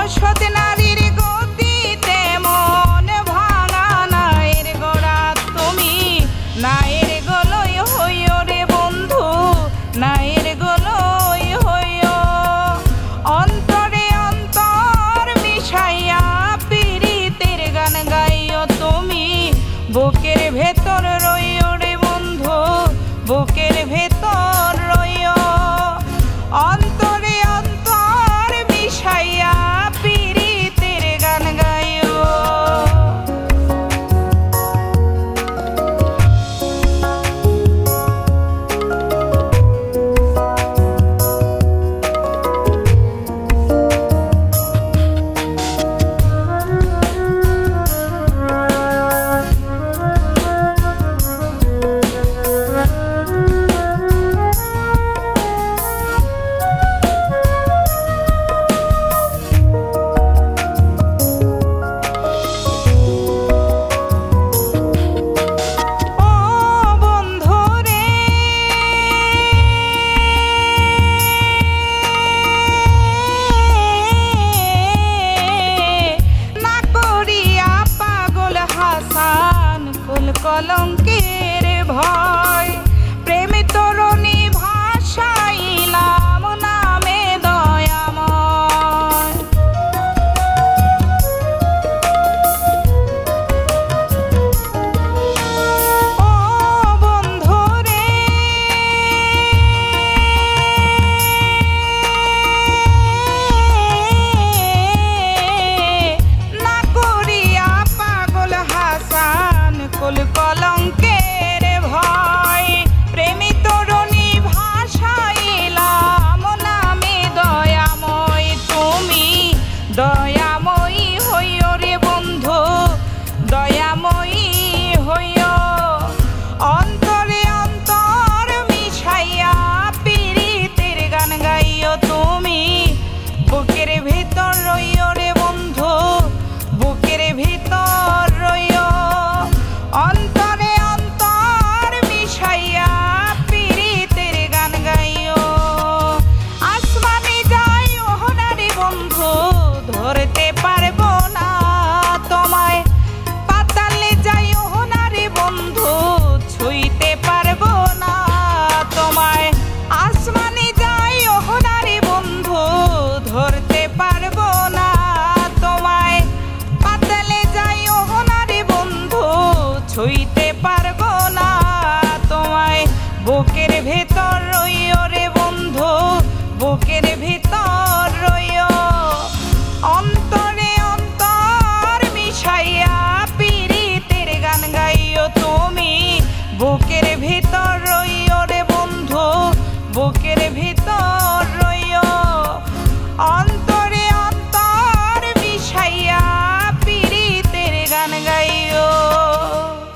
অসৎ নারীর গতিতে মন ভাঙা নায়ের গোড়া তুমি, নায়ের গোলই হইও রে বন্ধু, নায়ের গোলই হইও। অন্তরে অন্তর মিশাইয়া পীড়িতের গান গাইও তুমি, বুকের ভেতর রইও রে বন্ধু, বুকের ভেতর রইও। অন্তরে অন্তর মিশাইয়া পীড়িতের গান গাইও। কলঙ্কের ভয় প্রেমে তরুণী ভাসাইলাম নামে দয়াময়। ও বন্ধু রে না করিয়া পাগল হাসান কলঙ্কের ভয় প্রেমী তরুণী ভাসাইলাম নামে দয়াময় তুমি, দয়াময়ী হইও রে বন্ধু, দয়াময়ী হইও। অন্তরে অন্তর মিশাইয়া পীড়িতের গান গাইও তুমি, বুকের